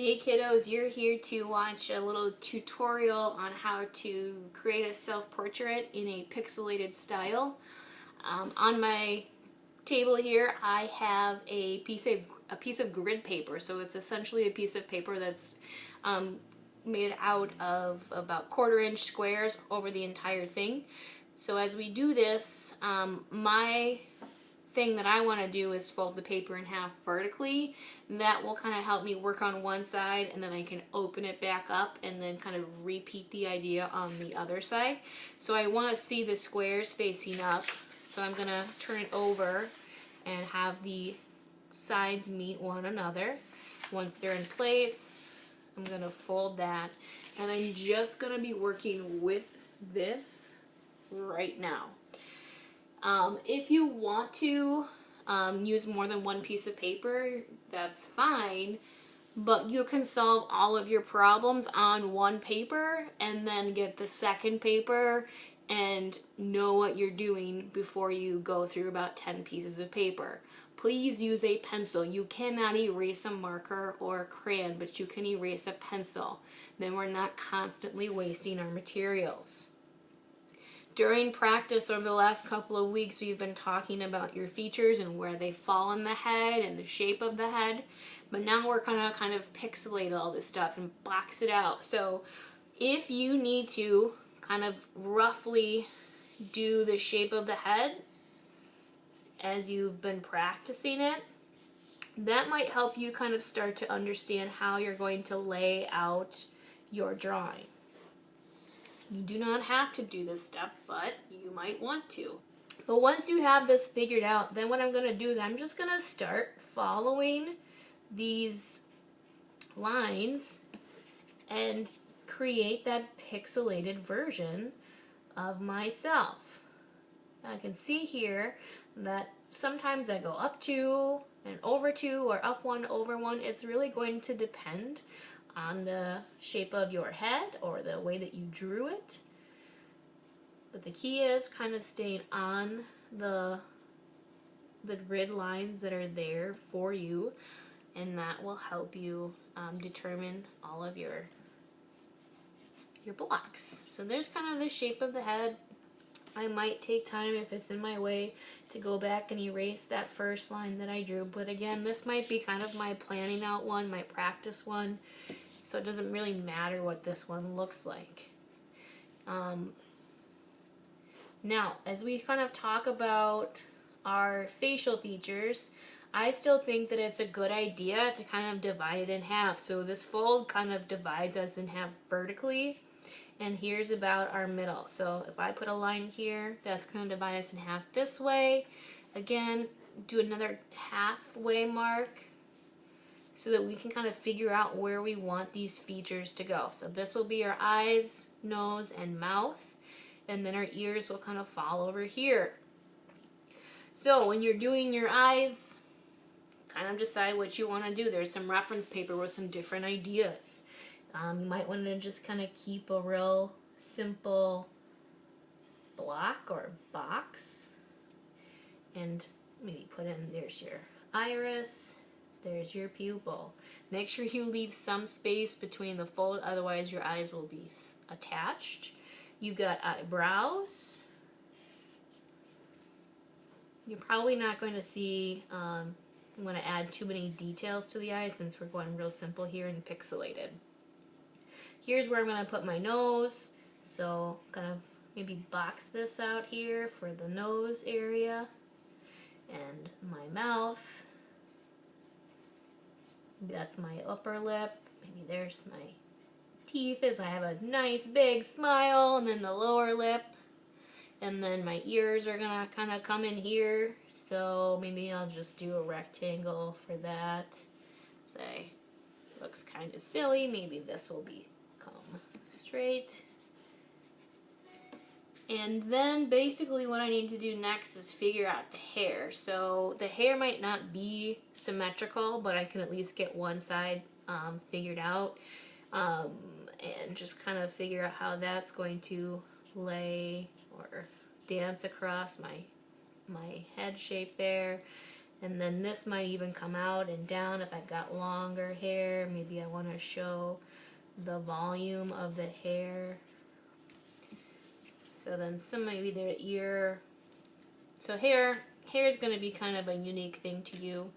Hey kiddos, you're here to watch a little tutorial on how to create a self-portrait in a pixelated style. On my table here I have a piece of grid paper, so it's essentially a piece of paper that's made out of about 1/4 inch squares over the entire thing. So as we do this, my thing that I want to do is fold the paper in half vertically. That will kind of help me work on one side, and then I can open it back up and then kind of repeat the idea on the other side. So I want to see the squares facing up, so I'm going to turn it over and have the sides meet one another. Once they're in place, I'm going to fold that, and I'm just going to be working with this right now. If you want to use more than one piece of paper, that's fine, but you can solve all of your problems on one paper and then get the second paper and know what you're doing before you go through about 10 pieces of paper. Please use a pencil. You cannot erase a marker or a crayon, but you can erase a pencil. Then we're not constantly wasting our materials. During practice over the last couple of weeks, we've been talking about your features and where they fall in the head and the shape of the head. But now we're gonna kind of pixelate all this stuff and box it out. So if you need to kind of roughly do the shape of the head as you've been practicing it, that might help you kind of start to understand how you're going to lay out your drawing. You do not have to do this step, but you might want to. But once you have this figured out, then what I'm going to do is I'm just going to start following these lines and create that pixelated version of myself. I can see here that sometimes I go up 2 and over 2 or up 1 over 1. It's really going to depend on the shape of your head or the way that you drew it. But the key is kind of staying on the grid lines that are there for you, and that will help you determine all of your blocks. So there's kind of the shape of the head. I might take time, if it's in my way, to go back and erase that first line that I drew. But again, this might be kind of my planning out one, my practice one. So it doesn't really matter what this one looks like. Now, as we kind of talk about our facial features, I still think that it's a good idea to kind of divide it in half. So this fold kind of divides us in half vertically, and here's about our middle. So if I put a line here, that's going to divide us in half this way. Again, do another halfway mark so that we can kind of figure out where we want these features to go. So this will be our eyes, nose, and mouth, and then our ears will kind of fall over here. So when you're doing your eyes, kind of decide what you want to do. There's some reference paper with some different ideas. You might want to just kind of keep a real simple block or box, and maybe put in, there's your iris, there's your pupil. Make sure you leave some space between the fold, otherwise your eyes will be attached. You've got eyebrows. You're probably not going to see, I'm going to add too many details to the eyes since we're going real simple here and pixelated. Here's where I'm going to put my nose, so kind of maybe box this out here for the nose area, and my mouth. Maybe that's my upper lip. Maybe there's my teeth as I have a nice big smile, and then the lower lip. And then my ears are going to kind of come in here, so maybe I'll just do a rectangle for that. Say, looks kind of silly. Maybe this will become straight. And then basically what I need to do next is figure out the hair. So the hair might not be symmetrical, but I can at least get one side figured out, and just kind of figure out how that's going to lay or dance across my head shape there. And then this might even come out and down if I've got longer hair. Maybe I want to show the volume of the hair. So then some maybe their ear. So hair is going to be kind of a unique thing to you.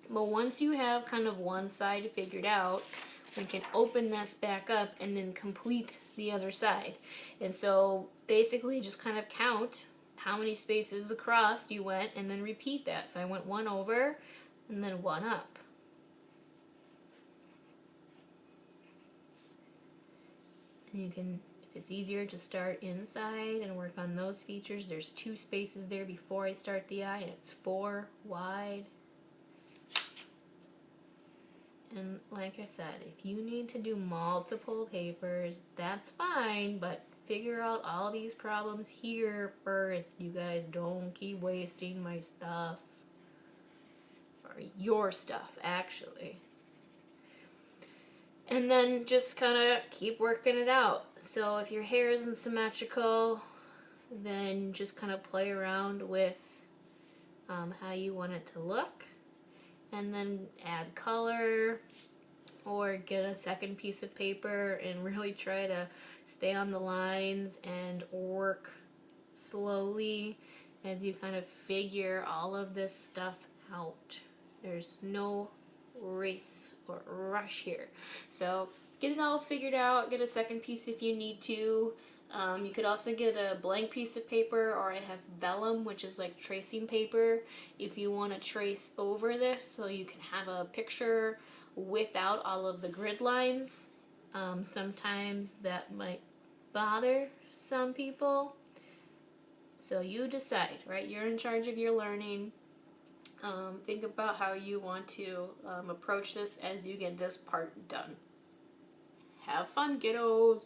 But once you have kind of one side figured out, we can open this back up and then complete the other side. And so basically just kind of count how many spaces across you went and then repeat that. So I went one over and then one up. And you can, if it's easier to start inside and work on those features, there's 2 spaces there before I start the eye, and it's 4 wide. And like I said, if you need to do multiple papers, that's fine, but figure out all these problems here first. You guys don't keep wasting my stuff. Or your stuff, actually. And then just kind of keep working it out. So if your hair isn't symmetrical, then just kind of play around with how you want it to look. And then add color, or get a second piece of paper and really try to stay on the lines and work slowly as you kind of figure all of this stuff out. There's no race or rush here. So get it all figured out, get a second piece if you need to. You could also get a blank piece of paper, or I have vellum, which is like tracing paper, if you want to trace over this so you can have a picture without all of the grid lines. Sometimes that might bother some people. So you decide, right? You're in charge of your learning. Think about how you want to approach this as you get this part done. Have fun, kiddos!